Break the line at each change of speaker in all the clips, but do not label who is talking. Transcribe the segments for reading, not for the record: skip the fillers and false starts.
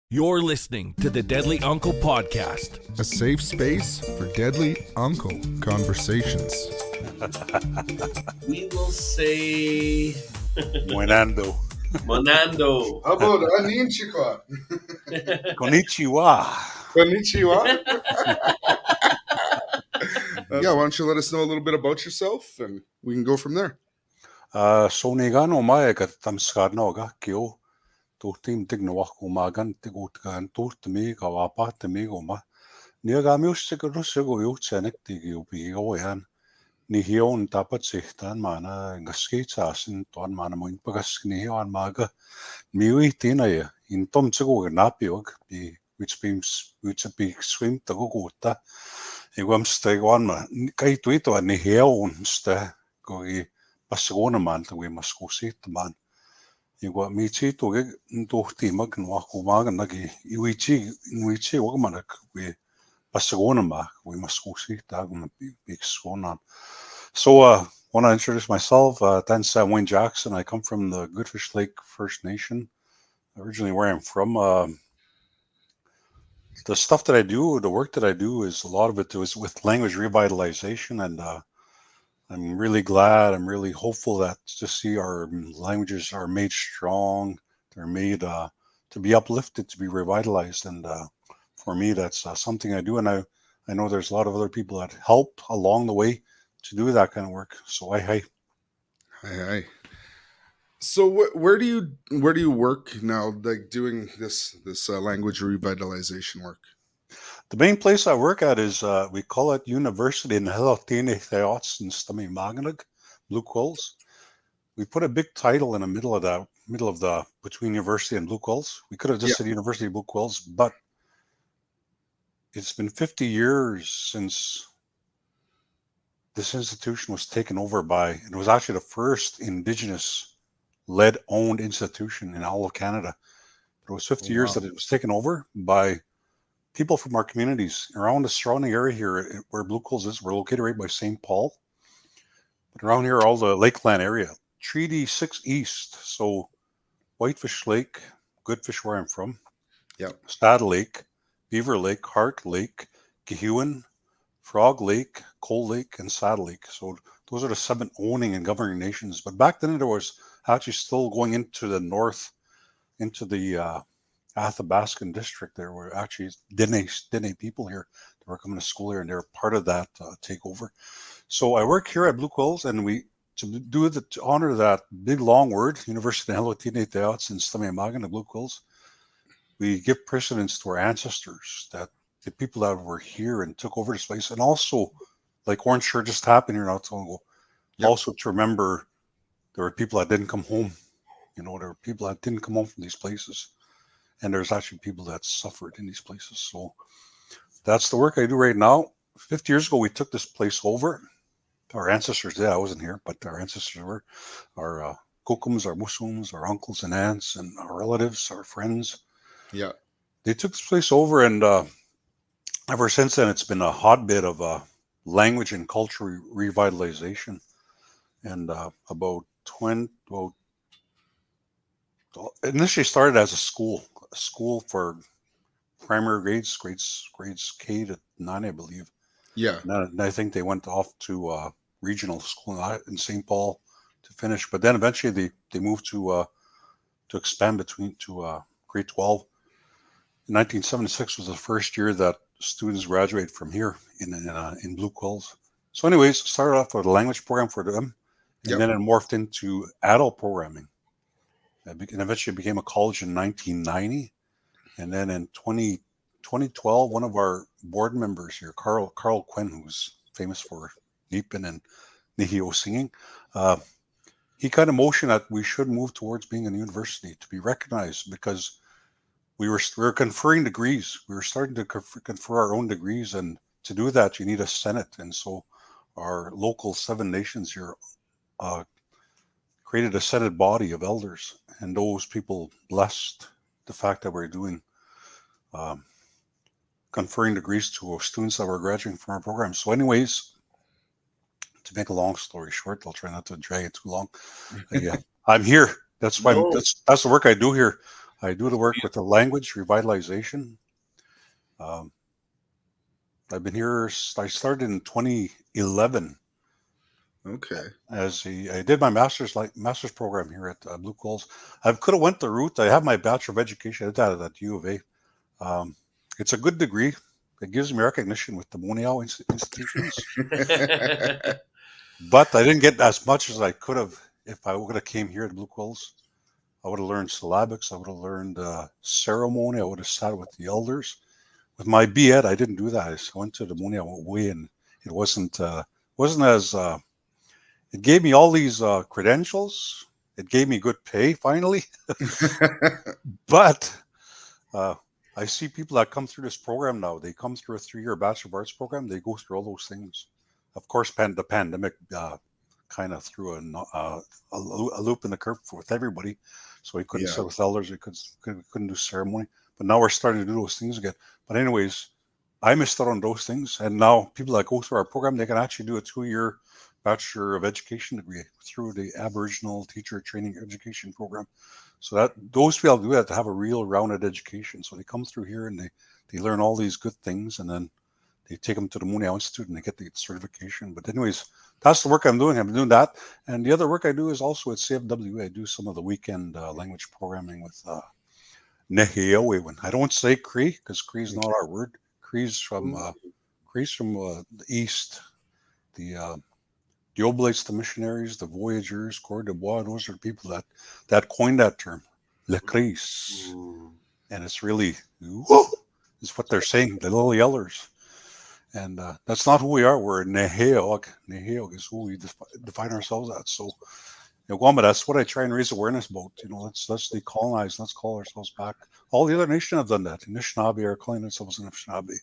You're listening to the Deadly Uncle Podcast.
A safe space for deadly uncle conversations.
We will say
Buenando.
Monando.
How about Aninchikwa?
Konnichiwa.
Konnichiwa. Yeah, why don't you let us know a little bit about yourself and we can go from there.
So negano mai ka tamskadno ga kyo to team tigno ko magan tigo kan to me ka wapa te me go ma. Ni ga music ro se go yo tsenek tigyo bi go yan. Ni hion tapat sihtan mana ngaskita sin ton mana mo pagas ni hion maga. Miwi tina ya in tom tsugo napiog bi which a big swim to go ta. Igwam steg on ma kai tuito ni hion sta go Barcelona man to we must go see the man. You got me to get into team and walk over and like Iwichi Wogmanak we Barcelona ma we must go see that gonna be big swan on. So want to introduce myself, thanks Wayne Jackson. I come from the Goodfish Lake First Nation, originally where I'm from. The stuff that I do, the work that I do is a lot of it is with language revitalization and I'm really glad, I'm really hopeful that to see our languages are made strong, they're made to be uplifted, to be revitalized. And for me, that's something I do. And I know there's a lot of other people that help along the way to do that kind of work. So hi.
Hi. So where do you work now, like doing this language revitalization work?
The main place I work at is we call it University in Helotine Theots in Stami Maganag, Blue Quills. We put a big title in the middle of the between university and Blue Quills. We could have just said University of Blue Quills, but it's been 50 years since this institution was taken over by, it was actually the first Indigenous led owned institution in all of Canada. It was 50 years that it was taken over by people from our communities around the surrounding area here where Blue Quills is. We're located right by St. Paul. But around here, all the Lakeland area, Treaty 6 East. So Whitefish Lake, Goodfish where I'm from.
Yep.
Saddle Lake, Beaver Lake, Hart Lake, Gehuon, Frog Lake, Coal Lake, and Saddle Lake. So those are the 7 owning and governing nations. But back then there was actually still going into the north, into the Athabascan district. There were actually Dene people here that were coming to school here, and they were part of that takeover. So I work here at Blue Quills, and to honor that big long word, University of Helotine Teots and Stamiamagan, the Blue Quills, we give precedence to our ancestors, that the people that were here and took over this place, and also, like Orange Shirt just happened here not so long ago, also to remember there were people that didn't come home. There were people that didn't come home from these places. And there's actually people that suffered in these places. So that's the work I do right now. 50 years ago, we took this place over. Our ancestors did. I wasn't here, but our ancestors were. Our Kokums, our Muslims, our uncles and aunts, and our relatives, our friends.
Yeah.
They took this place over, and ever since then, it's been a hotbed of language and culture revitalization. And initially started as a school for primary grades K to 9, I believe.
Yeah.
And I think they went off to regional school in St. Paul to finish. But then eventually they moved to expand to grade 12. In 1976 was the first year that students graduated from here in Blue Quills. So anyways, started off with a language program for them, and then it morphed into adult programming. And eventually became a college in 1990. And then in 2012, one of our board members here, Carl Quinn, who's famous for Nipin and Nihio singing, he kind of motioned that we should move towards being a university to be recognized, because we were conferring degrees. We were starting to confer our own degrees, and to do that, you need a senate. And so our local 7 nations here created a senate body of elders, and those people blessed the fact that we're doing conferring degrees to students that were graduating from our program. So anyways, to make a long story short, I'll try not to drag it too long. Yeah, I'm here. That's why that's the work I do here. I do the work with the language revitalization. Um, I've been here. I started in 2011
Okay.
I did my master's program here at Blue Coals. I could have went the route. I have my Bachelor of Education. I did that at U of A. Um, it's a good degree. It gives me recognition with the Montreal institutions, but I didn't get as much as I could have if I would have came here at Blue Quills. I would have learned syllabics. I would have learned ceremony. I would have sat with the elders. With my BEd, I didn't do that. I went to the Montreal way, and it wasn't as it gave me all these credentials. It gave me good pay finally, but uh, I see people that come through this program now. They come through a 3-year Bachelor of Arts program. They go through all those things. Of course, the pandemic kind of threw a loop in the curve with everybody. So we couldn't
Yeah.
sit with elders. We couldn't do ceremony. But now we're starting to do those things again. But anyways, I missed out on those things. And now people that go through our program, they can actually do a 2-year Bachelor of Education degree through the Aboriginal Teacher Training Education Program. So that those people do that to have a real rounded education. So they come through here and they learn all these good things, and then they take them to the Montreal Institute and they get the certification. But anyways, that's the work I'm doing. I'm doing that. And the other work I do is also at CFW. I do some of the weekend language programming with Nehiyawe. I don't say Cree because Cree is not our word. Cree's from the east. The Oblates, the missionaries, the voyageurs, Coeur de Bois, those are the people that coined that term, Le Cris. And it's really, is what they're saying, the little yellers. And that's not who we are. We're Neheog. Neheog is who we define ourselves as. So, that's what I try and raise awareness about. Let's decolonize. Let's call ourselves back. All the other nations have done that. Anishinaabe are calling themselves Anishinaabe.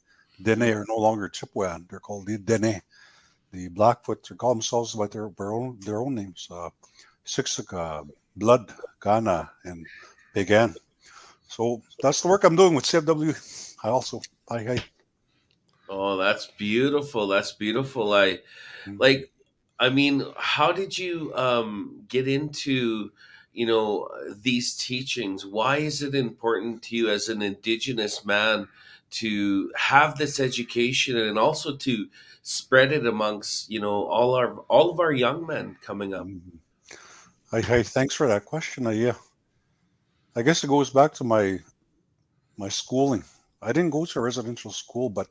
Dene are no longer Chippewan. They're called the Dene. The Blackfoot call themselves by their own names. Siksika, Blood, Ghana, and Began. So that's the work I'm doing with CFW.
Oh, that's beautiful. That's beautiful. I mean, how did you get into, these teachings? Why is it important to you as an Indigenous man to have this education and also to spread it amongst, all of our young men coming up?
Thanks for that question. I guess it goes back to my schooling. I didn't go to a residential school, but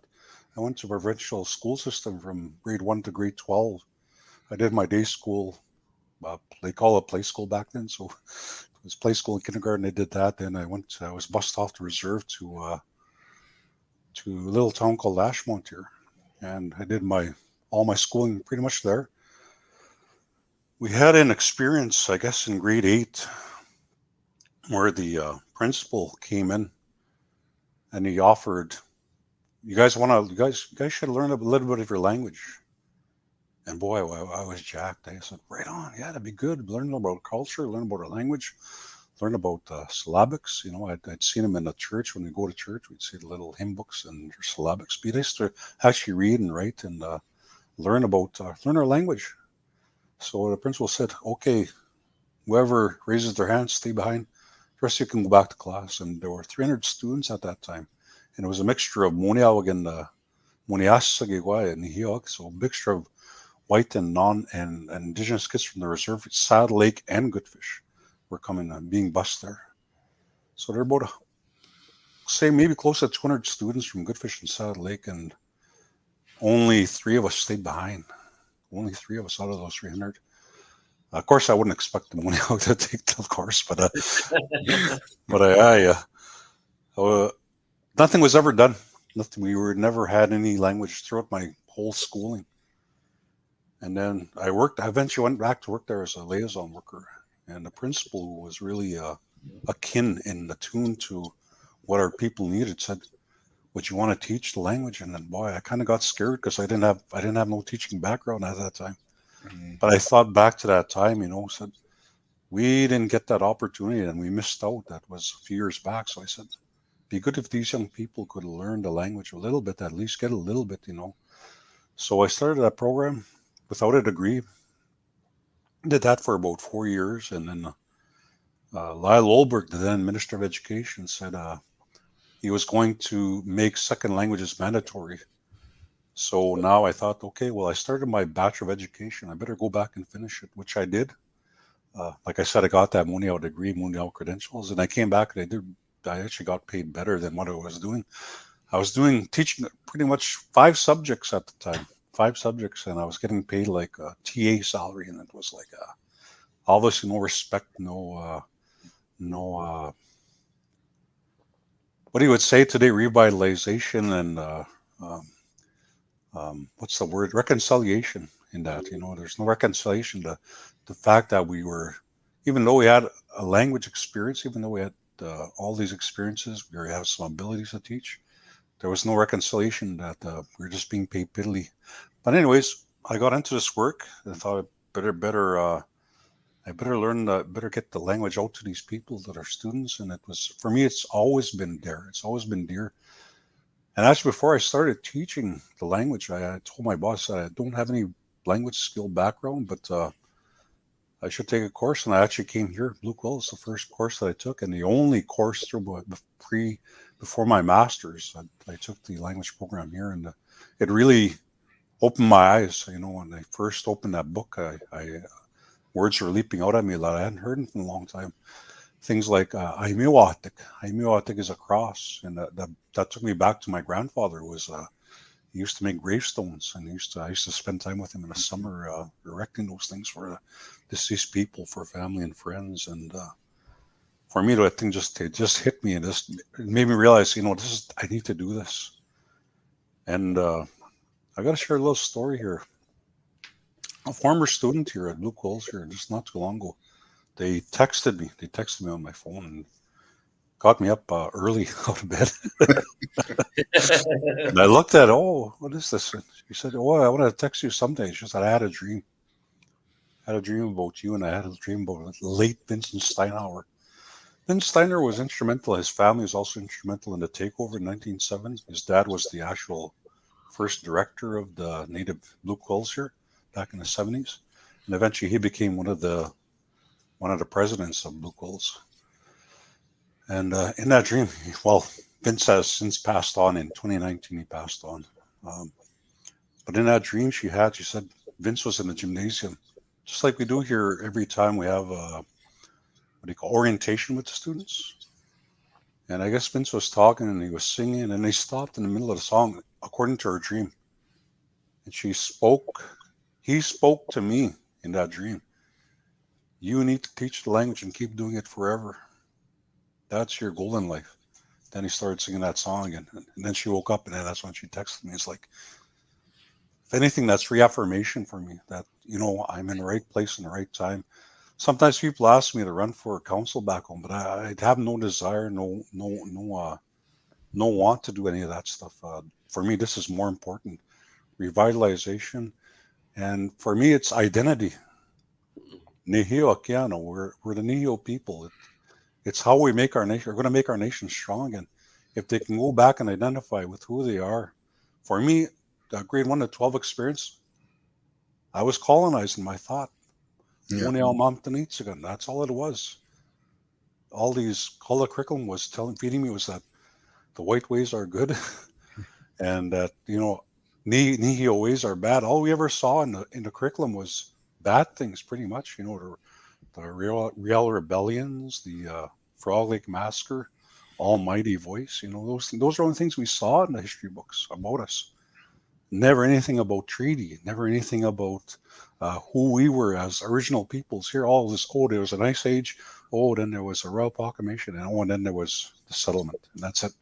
I went to a provincial school system from grade 1 to grade 12. I did my day school. They call it play school back then, so it was play school and kindergarten. I did that. Then I was bused off the reserve to a little town called Ashmont here, and I did all my schooling pretty much there. We had an experience, I guess, in grade 8, where the principal came in and he offered, you guys should learn a little bit of your language. And boy, I was jacked. I said, right on. Yeah, that'd be good. Learn about culture, learn about our language, learn about syllabics. I'd seen them in the church. When we go to church, we'd see the little hymn books and their syllabics. But I used to actually read and write and learn our language. So the principal said, okay, whoever raises their hand, stay behind. The rest of you can go back to class. And there were 300 students at that time. And it was a mixture of Moniawag and Moniasagigwa and Nihiok. So a mixture of white and and Indigenous kids from the reserve, Saddle Lake and Goodfish were coming and being bused there. So there are about, say, maybe close to 200 students from Goodfish and Saddle Lake, and only 3 of us stayed behind. Only 3 of us out of those 300. Of course, I wouldn't expect the money out to take the course, but nothing was ever done. Nothing. We never had any language throughout my whole schooling. And then I eventually went back to work there as a liaison worker. And the principal was really akin in the tune to what our people needed. Said, "Would you want to teach the language?" And then, boy, I kind of got scared because I didn't have no teaching background at that time. But I thought back to that time, said we didn't get that opportunity and we missed out. That was a few years back. So I said, be good if these young people could learn the language a little bit, at least get a little bit, So I started that program without a degree. Did that for about 4 years, and then Lyle Olberg, the then Minister of Education, said he was going to make second languages mandatory. So now I thought, okay, well, I started my Bachelor of Education. I better go back and finish it, which I did. Like I said, I got that Mundial degree, Mundial credentials, and I came back and I actually got paid better than what I was doing. I was teaching pretty much 5 subjects at the time, 5 subjects, and I was getting paid like a TA salary, and it was like obviously no respect, no what do you would say today, revitalization and what's the word, reconciliation in that. There's no reconciliation to the fact that we were, even though we had a language experience, even though we had all these experiences, we have some abilities to teach. There was no reconciliation that we were just being paid piddly. But anyways, I got into this work and thought I better learn, better get the language out to these people that are students. And it was, for me, it's always been there. It's always been dear. And actually, before I started teaching the language, I told my boss that I don't have any language skill background, but I should take a course. And I actually came here. Blue Quill is the first course that I took, and the only course before my master's. I took the language program here, and it really opened my eyes. When I first opened that book, I words were leaping out at me that I hadn't heard in a long time. Things like Aimiwatik. Aimiwatik is a cross, and that took me back to my grandfather. He used to make gravestones, and I used to spend time with him in the summer erecting those things for deceased people, for family and friends. And for me, that thing it just hit me, and it made me realize, I need to do this. And I got to share a little story here. A former student here at Blue Quills here just not too long ago, they texted me on my phone and got me up early out of bed. And I looked at, what is this? And she said, I want to text you someday. She said, I had a dream. I had a dream about you, and I had a dream about late Vincent Steinhauer. Vince Steiner was instrumental. His family was also instrumental in the takeover in 1970. His dad was the actual first director of the native Blue Quills here back in the 70s. And eventually he became one of the presidents of Blue Quills. And in that dream, Vince has since passed on. In 2019, he passed on. But in that dream she said Vince was in the gymnasium, just like we do here every time we have orientation with the students. And I guess Vince was talking and he was singing, and they stopped in the middle of the song, according to her dream. And he spoke to me in that dream. You need to teach the language and keep doing it forever. That's your goal in life. Then he started singing that song again. And then she woke up, and then that's when she texted me. It's like, if anything, that's reaffirmation for me that, I'm in the right place in the right time. Sometimes people ask me to run for council back home, but I have no desire, no want to do any of that stuff. For me, this is more important. Revitalization. And for me, it's identity. Nihio Akiano, we're the Nihio people. It's how we make our nation. We're going to make our nation strong again. If they can go back and identify with who they are. For me, the grade 1 to 12 experience, I was colonized in my thought.
Yeah.
That's all it was. All the curriculum was feeding me was that the white ways are good, and that Nihio ways are bad. All we ever saw in the curriculum was bad things, pretty much. The Real Rebellions, the Frog Lake Massacre, Almighty Voice. Those are the things we saw in the history books about us. Never anything about treaty. Never anything about who we were as original peoples here. All this, there was an ice age. Then there was a royal proclamation, and then there was the settlement, and that's it.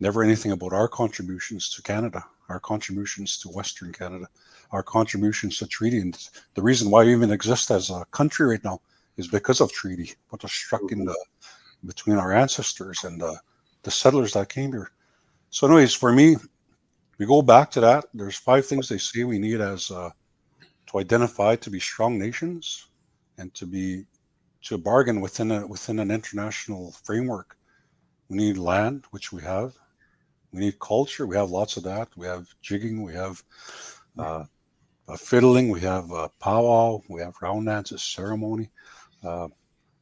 Never anything about our contributions to Canada, our contributions to Western Canada, our contributions to treaty. And the reason why we even exist as a country right now is because of treaty, what was struck between our ancestors and the settlers that came here. So anyways, for me, we go back to that. There's 5 things they say we need as to identify to be strong nations and to bargain within an international framework. We need land, which we have. We need culture. We have lots of that. We have jigging. We have fiddling. We have powwow. We have round dances, ceremony.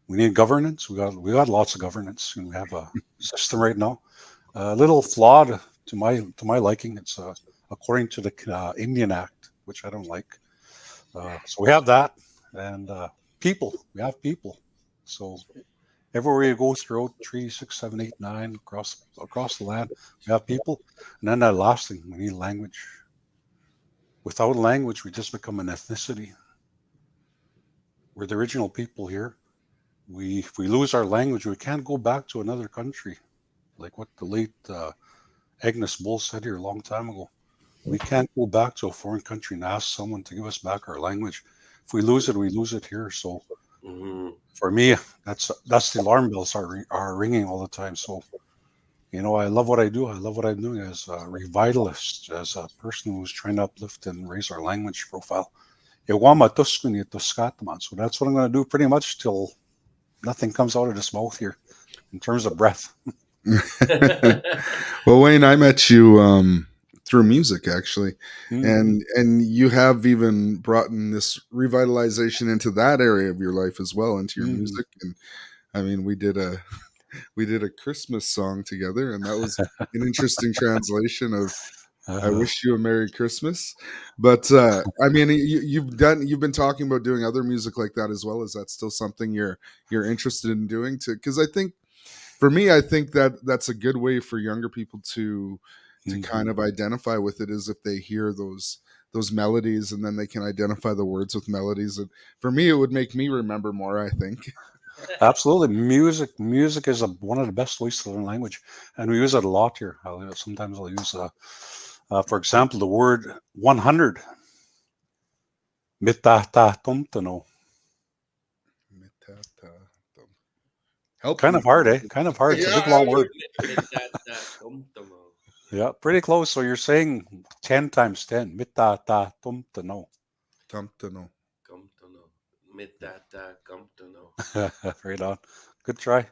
We need governance. We got lots of governance, and we have a system right now. A little flawed to my liking. It's according to the Indian Act, which I don't like. So we have that, and people. We have people. So everywhere you go throughout 3, 6, 7, 8, 9 across the land, we have people, and then that last thing, we need language. Without language, we just become an ethnicity. We're the original people here. If we lose our language, we can't go back to another country, like what the late Agnes Bull said here a long time ago. We can't go back to a foreign country and ask someone to give us back our language. If we lose it, we lose it here. So
Hmm.
for me, that's the alarm bells are ringing all the time. So I love what I do. I love what I'm doing as a revitalist, as a person who's trying to uplift and raise our language profile. Iwama tuskuni tuskatman. So that's what I'm going to do pretty much till nothing comes out of this mouth here in terms of breath.
Well, Wayne, I met you through music actually,
Mhm.
and you have even brought in this revitalization into that area of your life as well, into your
Mhm.
music. And I mean, we did a Christmas song together, and that was an interesting translation of "I
Uh,
wish you a Merry Christmas." But I mean, you've been talking about doing other music like that as well. Is that still something you're interested in doing? Because I think for me, I think that that's a good way for younger people to kind
mhm.
of identify with it, is if they hear those melodies and then they can identify the words with melodies. And for me, it would make me remember more, I think.
Absolutely, music is one of the best ways to learn language, and we use it a lot here. Sometimes I'll use, for example, the word 100. Mitahtatumtano.
Help
Kind
me.
of hard, eh? Kind of hard. It's a
Yeah,
big long word.
tumtumo.
Yeah, pretty close. So you're saying 10 times 10. Mitahtatumtano.
Tamtano.
Kumtuno. Mitata kumtuno.
Right on. Good try.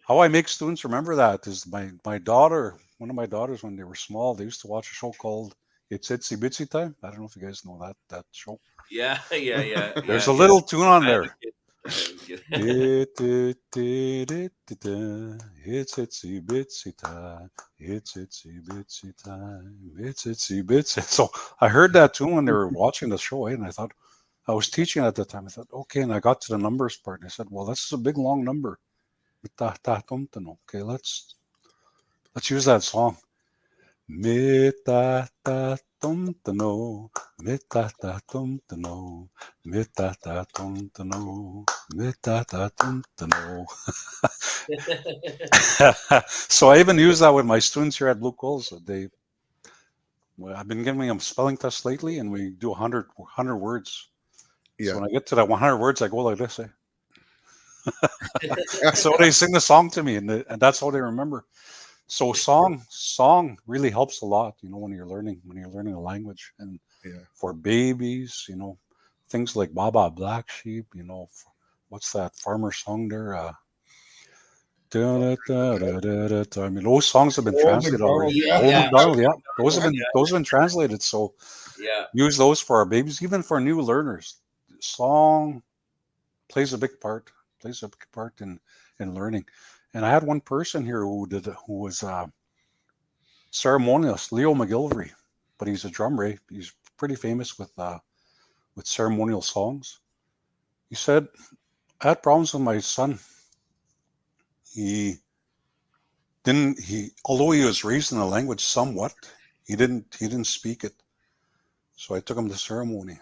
How I make students remember that is my daughter, one of my daughters, when they were small, they used to watch a show called It's Itsy Bitsy Time. I don't know if you guys know that show.
Yeah, yeah, yeah,
There's
yeah,
a
yeah.
little tune on
I have a
there.
kid. I have a kid.
It's itsy bitsy time. It's itsy bitsy time. It's itsy bitsy. So I heard that tune when they were watching the show, and I thought I was teaching at the time. I thought, okay, and I got to the numbers part, and I said, well, this is a big long number. Okay, let's use that song. Mitatatumtano, mitatatumtano, mitatatumtano, mitatatumtano. So I even use that with my students here at Blue Coals. I've been giving them spelling tests lately, and we do 100 words. So
Yeah.
when I get to that 100 words, I go like this. So they sing the song to me, and that's how they remember. So song really helps a lot, when you're learning a language. And
Yeah.
for babies, things like Baba Black Sheep, what's that farmer song there? I mean, those songs have been
Old
translated already.
McDonald,
Yeah,
yeah.
Old
yeah,
MacDonald, yeah, those have
yeah,
been translated. So
yeah.
use those for our babies, even for new learners. Song plays a big part, in learning. And I had one person here who was ceremonialist, Leo McGilvery, but he's a drummer. He's pretty famous with ceremonial songs. He said, I had problems with my son. He although he was raised in the language somewhat, he didn't speak it. So I took him to ceremony.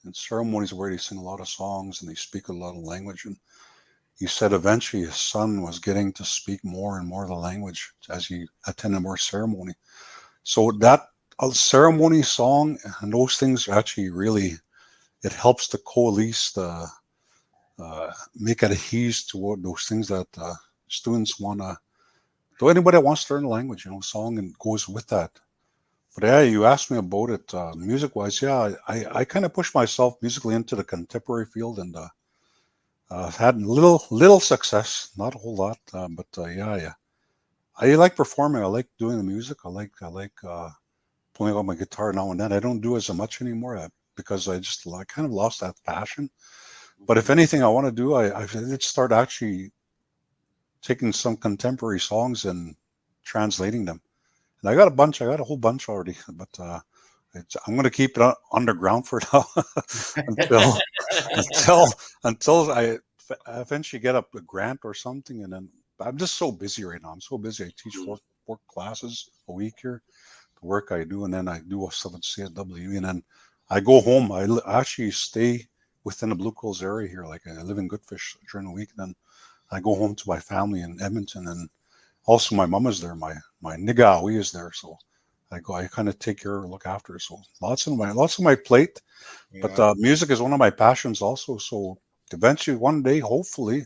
And ceremonies where they sing a lot of songs and they speak a lot of language. And he said eventually his son was getting to speak more and more of the language as he attended more ceremony. So that a ceremony song and those things actually really, it helps to coalesce make it adhere to what those things that students want to. So anybody that wants to learn a language, song and goes with that. But yeah, you asked me about it music wise. Yeah, I kind of pushed myself musically into the contemporary field, and had little success, not a whole lot, but yeah. I like performing. I like doing the music. I like playing on my guitar now and then. I don't do as much anymore because I kind of lost that passion. But if anything I want to do, I did start actually taking some contemporary songs and translating them. And I got a whole bunch already, but I'm going to keep it underground for now until until until I eventually get a grant or something. And then I'm just so busy right now. I'm so busy. I teach four classes a week here, the work I do, and then I do stuff at CSW, and then I go home. I actually stay within the Blue Coals area here. Like I live in Goodfish during the week, and then I go home to my family in Edmonton, and also my mom is there. My Nigawi is there, so I go. I kind of take care, look after her. So lots of my plate. But
Yeah.
music is one of my passions also. So eventually, one day, hopefully,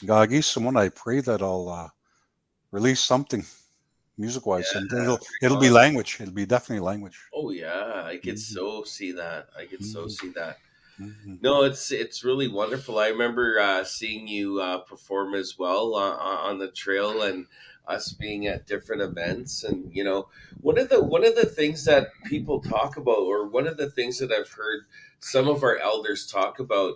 Gagi, someone I pray that I'll release something music wise, and
Yeah.
it'll be language. It'll be definitely language.
Oh yeah, I could
Mhm,
so see that. I could so
mhm,
see that.
mhm.
No, it's really wonderful. I remember seeing you perform as well on the trail, and us being at different events. And one of the things that people talk about, or one of the things that I've heard some of our elders talk about,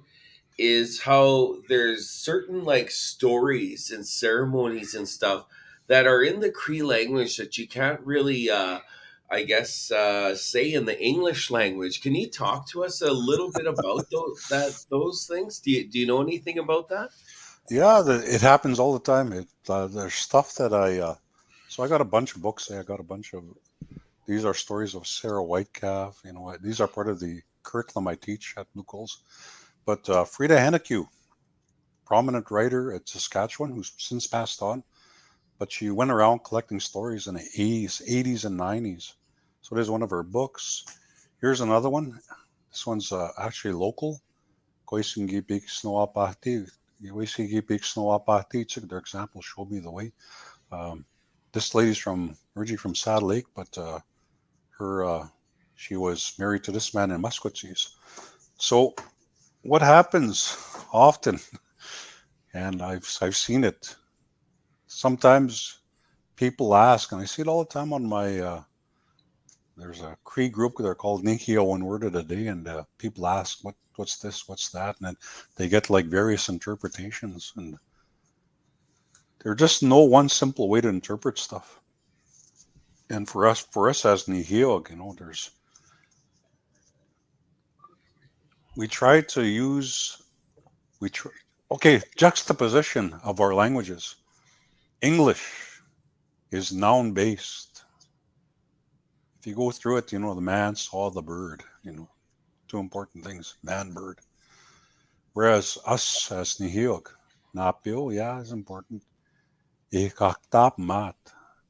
is how there's certain like stories and ceremonies and stuff that are in the Cree language that you can't really I guess say in the English language. Can you talk to us a little bit about those things? Do you know anything about that?
Yeah, it happens all the time. There's stuff that so I got a bunch of books. I got a bunch of these are stories of Sarah Whitecalf. These are part of the curriculum I teach at Blue Coals. But Frida Hennekew, prominent writer at Saskatchewan, who's since passed on, but she went around collecting stories in the 80s and 90s. So there's one of her books. Here's another one. This one's actually local. Koisingi Big Snow Apati. Koisingi Big Snow Apati. Their example showed me the way. Um, this lady's originally from Saddle Lake, but her she was married to this man in Musquetees. So what happens often, and I've seen it. Sometimes people ask, and I see it all the time on my. There's a Cree group they're called Nikio One Word of the Day, and people ask, what's this, what's that, and then they get like various interpretations, and there's just no one simple way to interpret stuff. And for us as Nihiog, we try to use we try, okay, juxtaposition of our languages. English is noun based. If you go through it, the man saw the bird. Two important things: man, bird. Whereas us as Nihiog, Napio, yeah, is important. Ikaktap mat,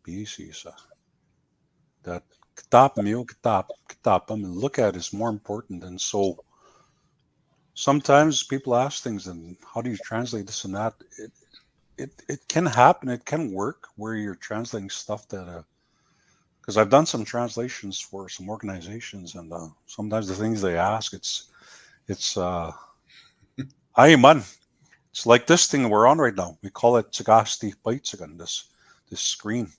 pisisa. That kitap mio, kitap, I mean, look at is more important. And so sometimes people ask things, and how do you translate this and that? It can happen. It can work where you're translating stuff that, because I've done some translations for some organizations, and sometimes the things they ask, it's, aye man, it's like this thing we're on right now. We call it Sagasti Paitsagan, this screen.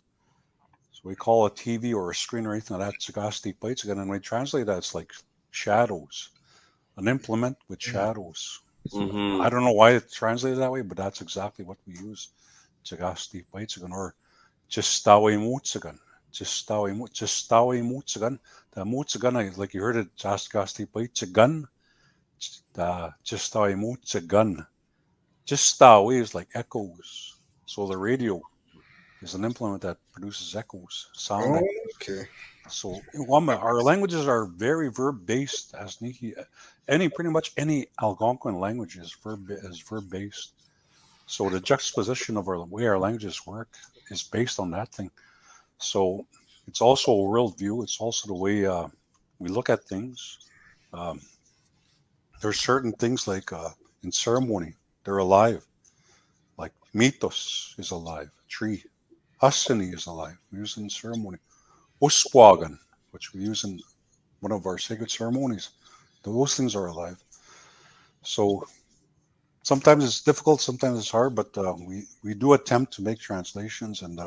So we call a TV or a screen or anything like that Sagasti Paitsagan, and we translate that it's like shadows, an implement with
Yeah.
shadows. So I
Mm-hmm.
don't know why it's translated that way, but that's exactly what we use. Sagasti Paitsagan or Jistawi Mutsagan. Jistawi Mutsagan. The Mutsagan, like you heard it, Sagasti Paitsagan. Jistawi Mutsagan. Jistawi is like echoes. So the radio is an implement that produces echoes, sound
Oh,
echoes.
okay.
So our languages are very verb based. As Niki, pretty much any Algonquin language is verb based. So the juxtaposition of our way our languages work is based on that thing. So it's also a worldview. It's also the way we look at things. Um, there's certain things like in ceremony, they're alive. Like mythos is alive. Tree. Asini is alive. We use it in ceremony. Uswagan, which we use in one of our sacred ceremonies. Those things are alive. So sometimes it's difficult, sometimes it's hard, but we do attempt to make translations, and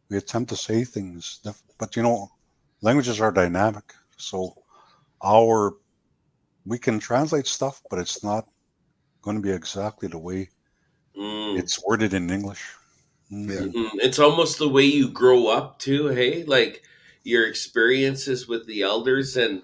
we attempt to say things. But languages are dynamic. So our we can translate stuff, but it's not going to be exactly the way
Mm.
it's worded in English.
Yeah.
It's almost the way you grow up too, hey? Like your experiences with the elders, and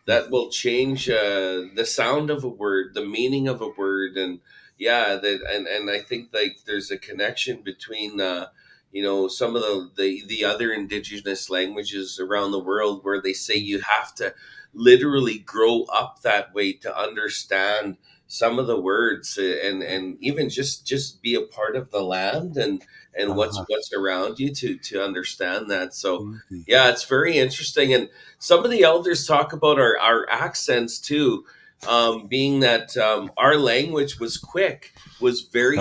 that will change the sound of a word, the meaning of a word, and yeah, that and I think like there's a connection between some of the other indigenous languages around the world where they say you have to literally grow up that way to understand some of the words, and even just be a part of the land and
Uh-huh.
what's around you to understand that. So
Mhm.
yeah, it's very interesting. And some of the elders talk about our accents too, being that our language was very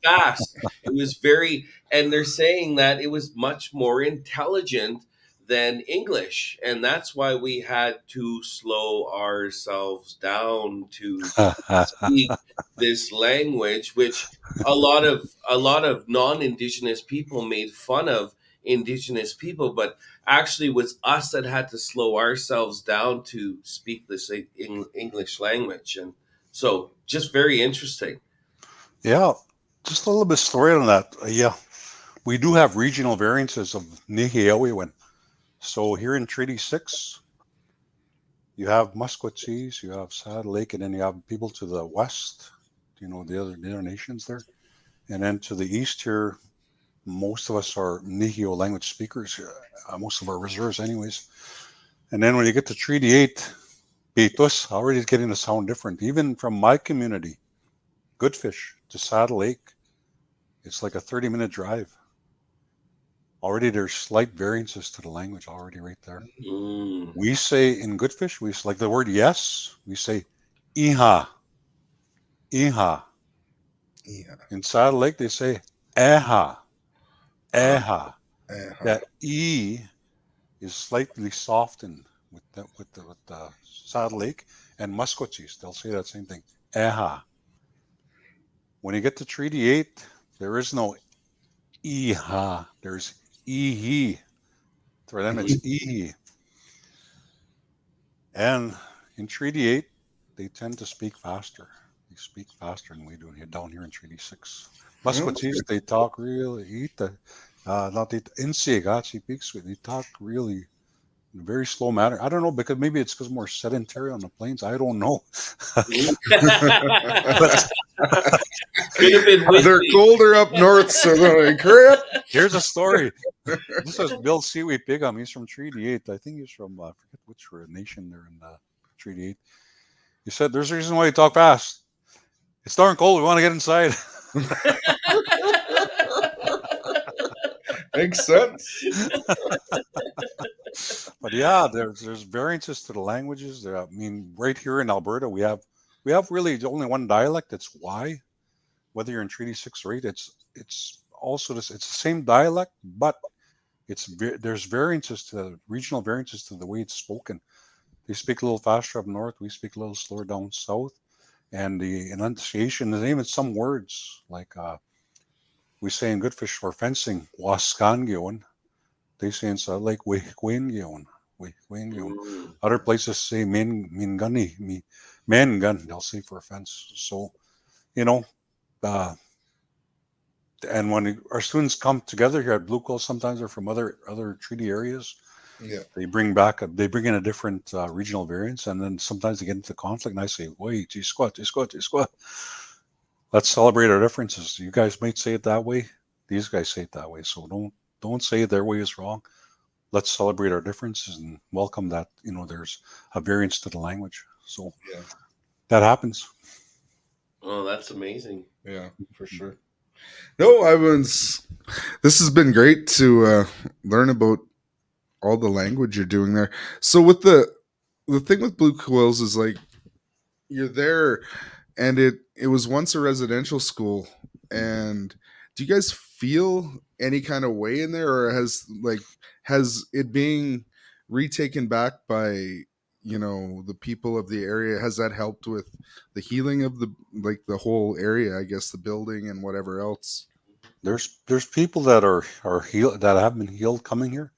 fast. It was very, and they're saying that it was much more intelligent than English, and that's why we had to slow ourselves down to speak this language, which a lot of non-indigenous people made fun of indigenous people, but actually was us that had to slow ourselves down to speak this English language. And so just very interesting.
Yeah, just a little bit story on that. Yeah, we do have regional variances of Nihiawiwan. So here in Treaty 6, you have Musquetees, you have Sad Lake, and then you have people to the west, the other nations there. And then to the east here, most of us are Nihio language speakers, most of our reserves, anyways. And then when you get to Treaty 8, Pitos already is getting to sound different. Even from my community, Goodfish to Saddle Lake, it's like a 30-minute drive. Already there's slight variances to the language already right there.
Mm.
We say in Goodfish, we like the word yes, we say iha, iha.
Yeah.
In Saddle Lake, they say eha, eha.
Uh-huh.
That e is slightly softened with the Saddle Lake and Musquetees. They'll say that same thing, eha. When you get to Treaty 8, there is no iha. There's ihi. For them, it's ihi. And in Treaty 8, they tend to speak faster. They speak faster than we do here down here in Treaty 6. Musquetees, they talk really, not they, they talk really in a very slow manner. I don't know, because maybe it's because more sedentary on the plains. I don't know. But
Could have been
They're
windy.
colder up north, so they're like, hurry up.
here's a story. This is Bill Seaway Pigum. He's from Treaty 8. I think he's from, I forget which nation they're in Treaty 8. He said, there's a reason why you talk fast. It's darn cold. We want to get inside.
Makes sense.
But yeah, there's variances to the languages. There, I mean, right here in Alberta, we have really only one dialect. It's Y. Whether you're in Treaty 6 or 8, it's also this. It's the same dialect, but there's variances to regional variances to the way it's spoken. They speak a little faster up north. We speak a little slower down south, and the enunciation. There's even some words like we say in Goodfish for fencing, waskangion. They say in Lake Wehquengion.
Mm.
Other places say mingani, man gun. They'll say for a fence. So you know, uh, and when our students come together here at Blue Coal, sometimes they're from other treaty areas.
Yeah.
They bring in a different regional variance, and then sometimes they get into conflict. And I say, "Wait, squat. Let's celebrate our differences. You guys might say it that way. These guys say it that way. So don't say their way is wrong. Let's celebrate our differences and welcome that there's a variance to the language. So
Yeah.
that happens.
Oh, that's amazing.
Yeah, for sure. No, this has been great to learn about all the language you're doing there. So with the thing with Blue Quills is like you're there and it was once a residential school, and do you guys feel any kind of way in there, or has it being retaken back by the people of the area, has that helped with the healing of the whole area, I guess, the building and whatever else?
There's people that are healed, that have been healed coming here.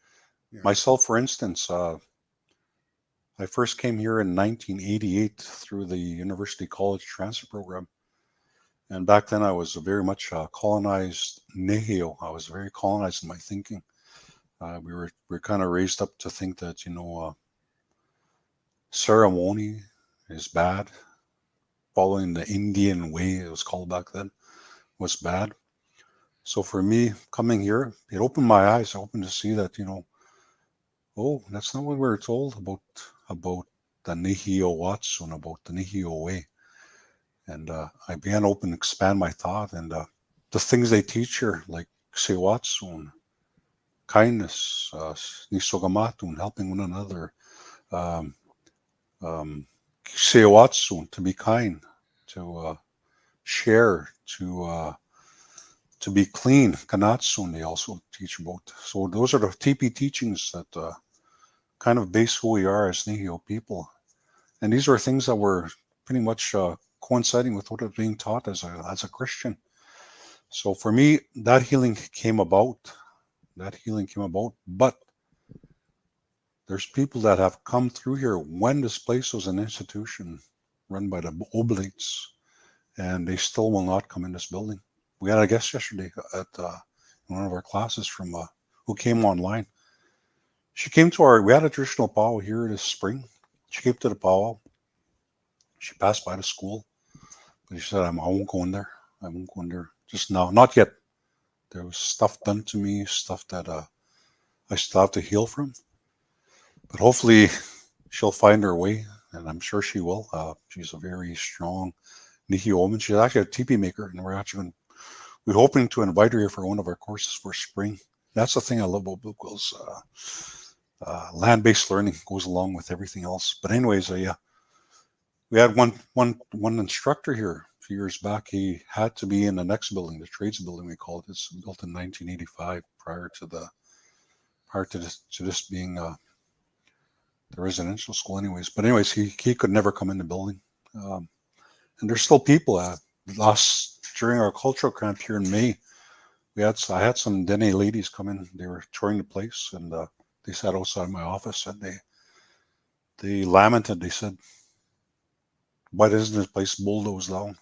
Yeah.
Myself, for instance, I first came here in 1988 through the University College Transfer Program. And back then I was very much colonized Nihio. I was very colonized in my thinking. We were kind of raised up to think that, ceremony is bad. Following the Indian way, it was called back then, was bad. So for me, coming here, it opened my eyes. I opened to see that, oh, that's not what we were told about the Nihio Watsun, about the Nihio way. And I began to open, expand my thought, and the things they teach here, like Sewatsun, kindness, Nisogamatun, helping one another, um, Sewatsun, to be kind, to share, to be clean. Kanatsun, they also teach about. So those are the TP teachings that kind of base who we are as Nihio people. And these are things that were pretty much coinciding with what was being taught as a Christian. So for me, that healing came about. But there's people that have come through here when this place was an institution run by the Oblates, and they still will not come in this building. We had a guest yesterday at one of our classes from who came online. She came to we had a traditional powwow here this spring. She came to the powwow. She passed by the school, but she said, I won't go in there. I won't go in there just now. Not yet. There was stuff done to me, stuff that I still have to heal from. But hopefully she'll find her way, and I'm sure she will. She's a very strong Nihio woman. She's actually a teepee maker, and we're hoping to invite her here for one of our courses for spring. That's the thing I love about Blue Quills. Land-based learning goes along with everything else. But anyways, we had one instructor here a few years back. He had to be in the next building, the trades building we call it. It's built in 1985, prior to this being the residential school. Anyways, but anyways, he could never come in the building. And there's still people during our cultural camp here in May. I had some Dene ladies come in. They were touring the place, and they sat outside my office, and they lamented. They said, why isn't this place bulldozed down?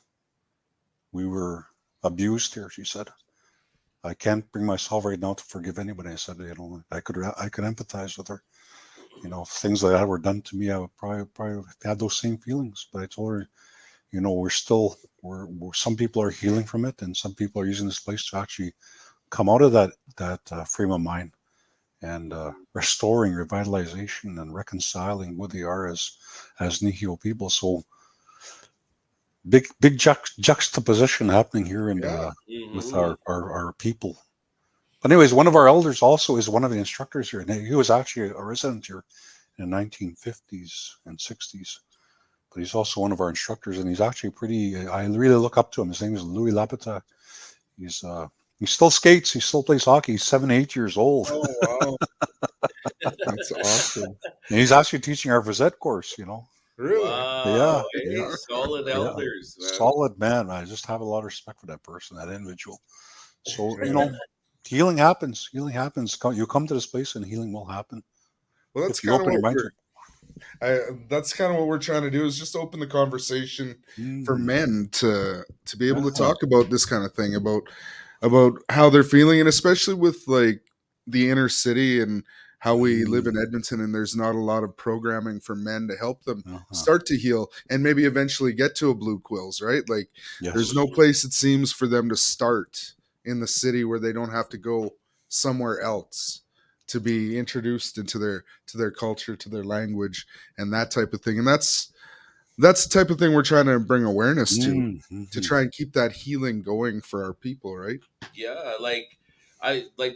We were abused here, she said. I can't bring myself right now to forgive anybody. I said, I could empathize with her. If things like that were done to me, I would probably have had those same feelings. But I told her, we're some people are healing from it, and some people are using this place to actually come out of that frame of mind, and restoring, revitalization, and reconciling what they are as Nihio people. So big juxtaposition happening here with our people. But anyways, one of our elders also is one of the instructors here, and he was actually a resident here in the 1950s and 60s. But he's also one of our instructors, and he's actually I really look up to him. His name is Louis Lapata. He still skates. He still plays hockey. He's 78 years old.
Oh, wow. That's awesome.
And he's actually teaching our Vizette course,
Really?
Wow.
Yeah.
Hey, solid elders, man.
Solid man. I just have a lot of respect for that person, that individual. So, healing happens. Healing happens. You come to this place and healing will happen.
Well, that's
if you open your mind.
That's kind of what we're trying to do, is just open the conversation for men to be able to talk about this kind of thing, about how they're feeling, and especially with like the inner city and how we live in Edmonton, and there's not a lot of programming for men to help them start to heal and maybe eventually get to a Blue Quills, right? Like there's no place, it seems, for them to start in the city where they don't have to go somewhere else to be introduced into their culture, to their language, and that type of thing. And that's the type of thing we're trying to bring awareness to try and keep that healing going for our people, right?
Yeah, like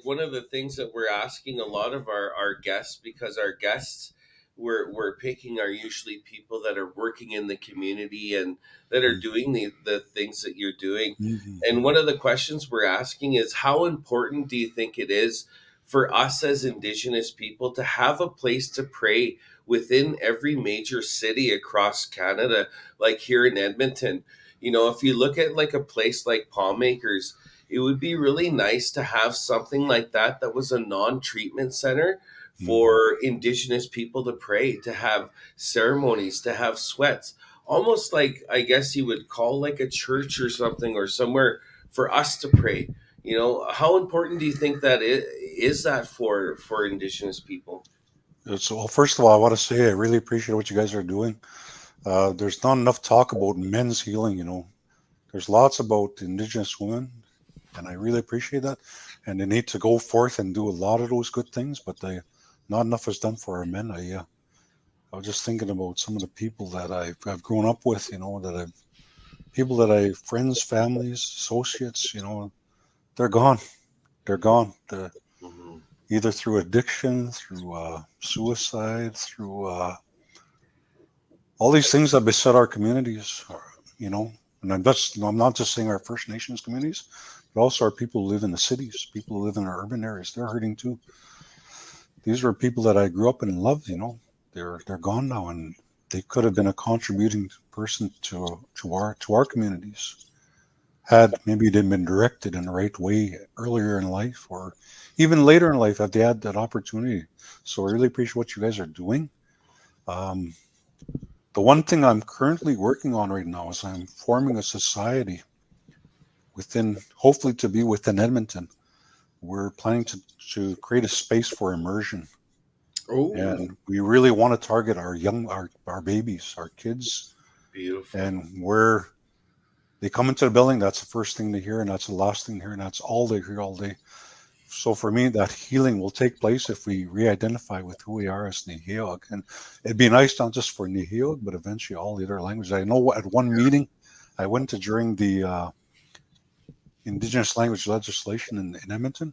one of the things that we're asking a lot of our guests, because our guests we're picking are usually people that are working in the community and that are doing the things that you're doing. And one of the questions we're asking is, how important do you think it is for us as Indigenous people to have a place to pray within every major city across Canada, like here in Edmonton? If you look at like a place like Palmakers, it would be really nice to have something like that was a non-treatment center for Indigenous people to pray, to have ceremonies, to have sweats, almost like, I guess you would call like a church or something, or somewhere for us to pray. How important do you think that is that for Indigenous people?
Well, first of all, I want to say I really appreciate what you guys are doing. There's not enough talk about men's healing. There's lots about Indigenous women, and I really appreciate that. And they need to go forth and do a lot of those good things, but not enough is done for our men. I was just thinking about some of the people that I've grown up with. Friends, families, associates. They're gone. They're gone.
Mhm.
Either through addiction, through suicide, through all these things that beset our communities. You know, and I'm not just saying our First Nations communities, but also our people who live in the cities, people who live in our urban areas. They're hurting too. These were people that I grew up and loved. They're gone now, and they could have been a contributing person to our communities had maybe they'd been directed in the right way earlier in life, or even later in life if they had that opportunity. So I really appreciate what you guys are doing. Um, the one thing I'm currently working on right now is I'm forming a society hopefully to be within Edmonton. We're planning to create a space for immersion.
Oh,
And we really want to target our babies, our kids,
beautiful.
and where they come into the building, that's the first thing they hear, and that's the last thing they hear, and that's all they hear all day. So for me, that healing will take place if we re-identify with who we are as Nihiog. And it'd be nice not just for Nihiog, but eventually all the other languages. I know at one meeting I went to during the Indigenous language legislation in Edmonton,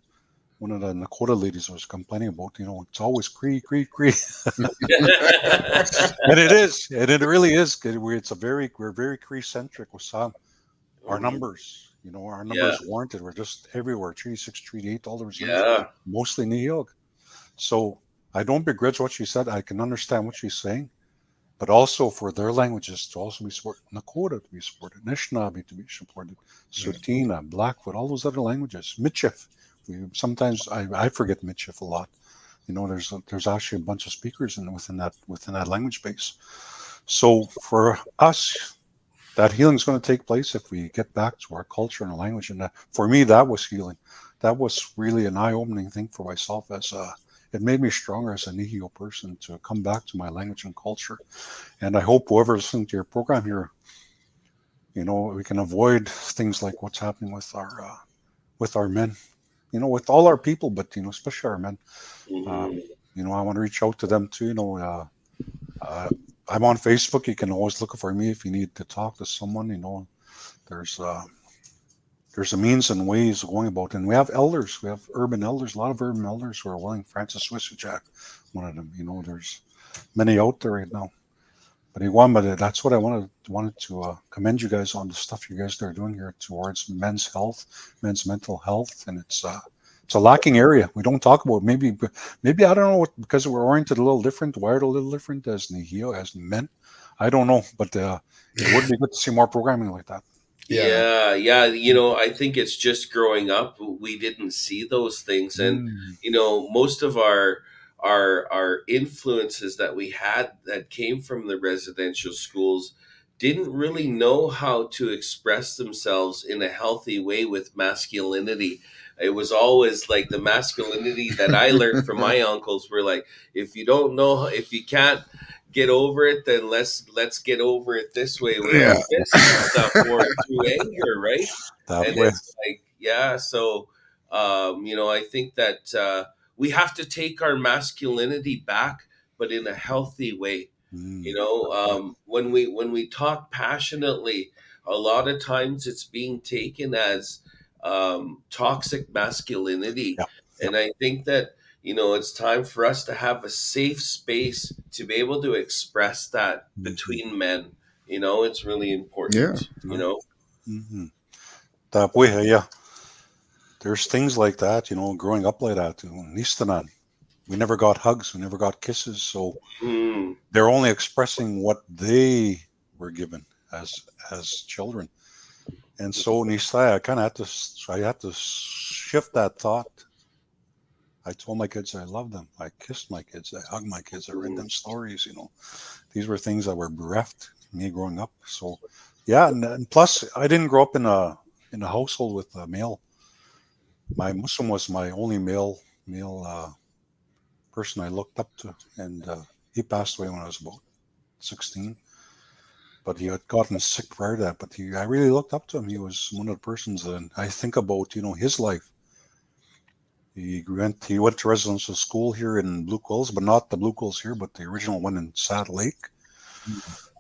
one of the Nakota ladies was complaining about, it's always Cree, Cree, Cree. And it is, and it really is. We're very Cree-centric with some. Our
Oh,
numbers, our
yeah,
numbers warranted. We're just everywhere. Treaty 6, Treaty 8, all the reserves,
yeah.
mostly Nihiog. So I don't begrudge what she said. I can understand what she's saying, but also for their languages to also be supported, Nakota to be supported, Anishinaabe to be supported, Tsuut'ina, Blackfoot, all those other languages. Michif. Sometimes I forget Michif a lot. There's actually a bunch of speakers within that language base. So for us, that healing is going to take place if we get back to our culture and our language. And for me, that was healing. That was really an eye-opening thing for myself. It made me stronger as a Nihio person to come back to my language and culture. And I hope whoever's listening to your program here, we can avoid things like what's happening with our men. With all our people, but especially our men.
Mhm.
I want to reach out to them too. Uh, I'm on Facebook. You can always look for me if you need to talk to someone. There's there's a means and ways of going about it. And we have elders. We have urban elders, a lot of urban elders who are willing. Francis Wisujak, one of them. There's many out there right now. But that's what I wanted to commend you guys on the stuff you guys are doing here towards men's health, men's mental health, and it's a lacking area. We don't talk about it. Maybe I don't know because we're oriented a little different, wired a little different as Nihio, as men. I don't know, but it would be good to see more programming like that.
Yeah, yeah. I think it's just growing up. We didn't see those things, and
Mm.
most of our influences that we had that came from the residential schools didn't really know how to express themselves in a healthy way with masculinity. It was always like the masculinity that I learned from my uncles were like, if you can't get over it, then let's get over it this way with our
Yeah.
fists and stuff, or through anger, right?
That
And
way.
it's like, yeah, so I think that we have to take our masculinity back, but in a healthy way.
Mm.
When we talk passionately, a lot of times it's being taken as toxic masculinity,
Yeah. Yeah.
and I think that it's time for us to have a safe space to be able to express that
Mhm.
between men. It's really
Yeah.
important.
Mhm. That way, yeah. There's things like that, growing up like that. Nistanan. We never got hugs. We never got kisses. So
Mm,
they're only expressing what they were given as children. And so Nisai, I had to shift that thought. I told my kids I loved them. I kissed my kids. I hugged my kids. I read them stories. These were things that were bereft me growing up. So, yeah, and plus I didn't grow up in a household with a male. My Muslim was my only male person I looked up to, and he passed away when I was about 16. But he had gotten sick prior to that. But I really looked up to him. He was one of the persons that I think about, his life. He went to residential school here in Blue Quills, but not the Blue Quills here, but the original one in Saddle Lake.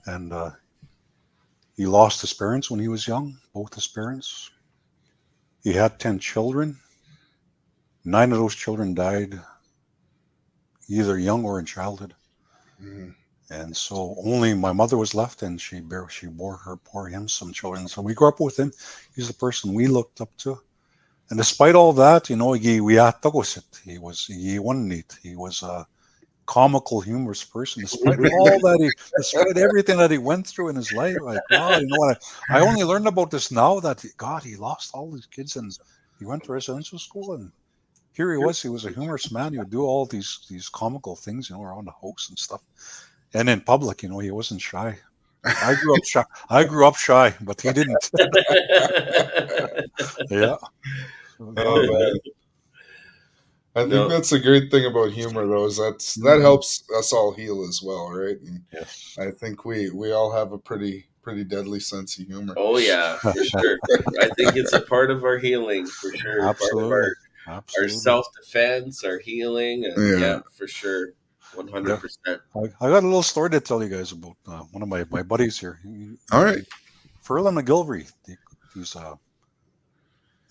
And he lost his parents when he was young, both his parents. He had 10 children. 9 of those children died either young or in childhood. And so only my mother was left, and she bore him some children. So we grew up with him. He's the person we looked up to. And despite all that, we had he was a comical, humorous person. Despite all that, despite everything that he went through in his life, like, wow, what? I only learned about this now that he lost all these kids, and he went to residential school, and here he was. He was a humorous man. He would do all these comical things, around the house and stuff. And in public, he wasn't shy. I grew up shy, but he didn't. Yeah.
Oh, man. I think that's a great thing about humor, though, is that helps us all heal as well, right? And
yes.
I think we all have a pretty deadly sense of humor.
Oh yeah, for sure. I think it's a part of our healing, for sure.
Absolutely.
Part of our self-defense, our healing, and yeah, for sure. 100%.
I got a little story to tell you guys about one of my buddies here.
All right.
Ferlin McGilvery.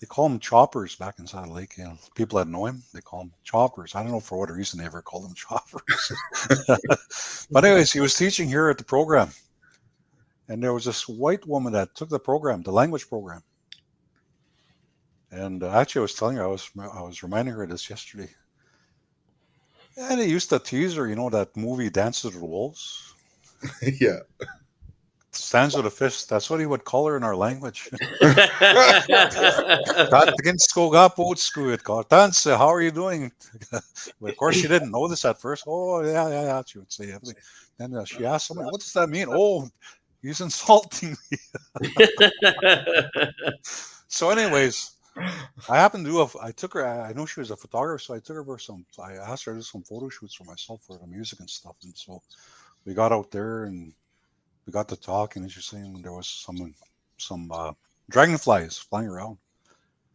They call him Choppers back in Saddle Lake. People that know him, they call him Choppers. I don't know for what reason they ever called him Choppers. But anyways, he was teaching here at the program. And there was this white woman that took the program, the language program. And actually, I was telling her, I was reminding her of this yesterday. And they used to tease her, that movie Dances with the Wolves.
Yeah.
Stands with a fist. That's what he would call her in our language. How are you doing? But of course, she didn't know this at first. Oh, yeah, she would say everything. Then she asked somebody, what does that mean? Oh, he's insulting me. So anyways, I took her, I know she was a photographer, so I asked her to do some photo shoots for myself for the music and stuff. And so we got out there and we got to talk, and as you're saying, there was some dragonflies flying around,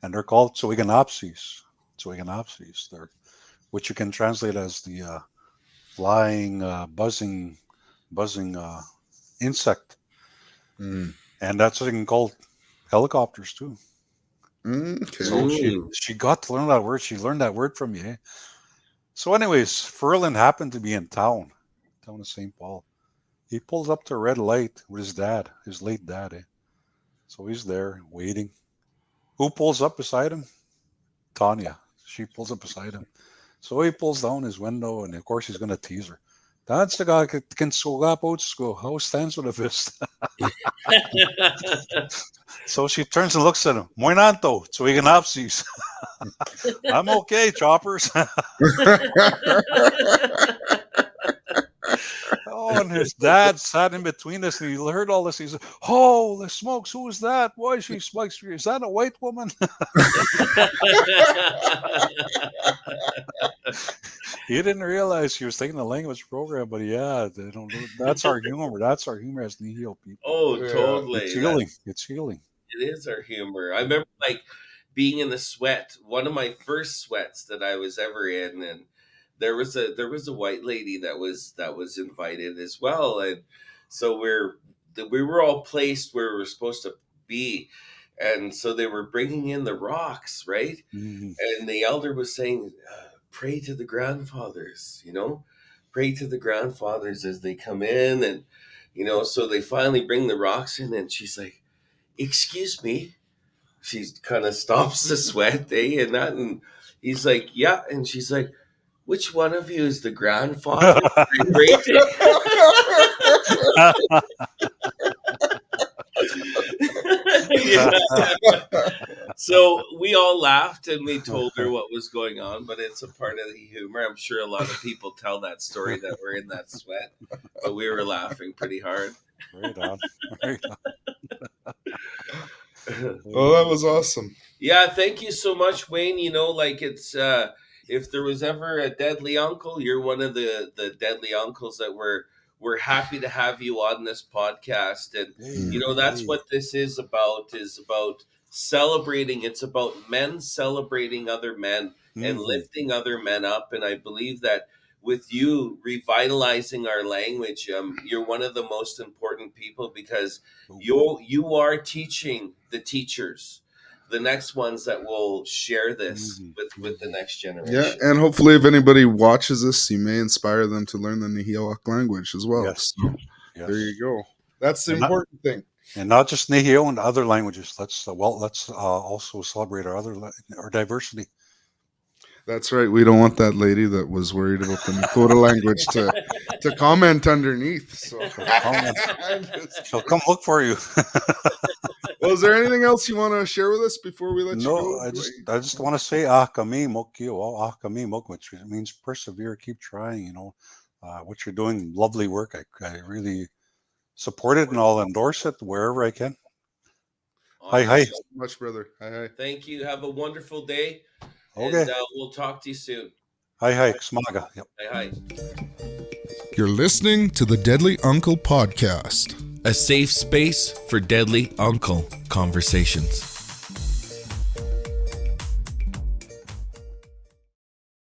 and they're called Tsuiganopses. They're, which you can translate as the flying, buzzing insect. And that's what you can call helicopters too.
Okay.
So she got to learn that word. She learned that word from you. So anyways, Ferlin happened to be in town of St. Paul. He pulls up to a red light with his dad, his late dad. So he's there waiting. Who pulls up beside him? Tanya. She pulls up beside him. So he pulls down his window, and of course he's going to tease her. That's the guy that can go. How stands with a fist? So she turns and looks at him. Muy nanto, Tsuiganopses. I'm okay, Choppers. Oh, and his dad sat in between us, and he heard all this. He said, "Holy smokes, who is that? Why is she smokes? Is that a white woman?" He didn't realize she was taking the language program, but yeah, that's our humor. That's our humor as Nihil people.
Oh, totally.
It's healing. It's healing.
It is our humor. I remember being in the sweat, one of my first sweats that I was ever in, and there was a white lady that was invited as well, and so we were all placed where we were supposed to be, and so they were bringing in the rocks, right? Mm-hmm. And the elder was saying, "Pray to the grandfathers, pray to the grandfathers as they come in," and so they finally bring the rocks in, and she's like, "Excuse me." She kind of stops the sweat, and that, and he's like, "Yeah," and she's like, "Which one of you is the grandfather?" Yeah. So we all laughed and we told her what was going on, but it's a part of the humor. I'm sure a lot of people tell that story that we're in that sweat, but we were laughing pretty hard.
Right on. Right on.
Well, that was awesome.
Yeah, thank you so much, Wayne. You know, like it's if there was ever a deadly uncle, you're one of the deadly uncles that we're happy to have you on this podcast. And you know, that's what this is about celebrating. It's about men celebrating other men and lifting other men up. And I believe that with you revitalizing our language, you're one of the most important people because you are teaching the teachers, the next ones that will share this with the next generation.
Yeah, and hopefully if anybody watches this, you may inspire them to learn the Nihilak language as well.
Yes.
So
Yes.
there you go. That's the important thing.
And not just Nihio and other languages. Let's also celebrate our diversity.
That's right. We don't want that lady that was worried about the Nakota language to comment underneath. So
She'll come look for you.
well, is there anything else you want to share with us before we let you go?
No, I just want to say Akami Mokio, Akami Mok, which means persevere, keep trying. You know, what you're doing, lovely work. I really support it and I'll endorse it wherever I can.
Awesome.
Hi.
So much, brother. Hi.
Thank you. Have a wonderful day.
Okay.
And we'll talk to you soon.
Hi. Smaga. Yep.
Hi.
You're listening to the Deadly Uncle Podcast.
A safe space for deadly uncle conversations.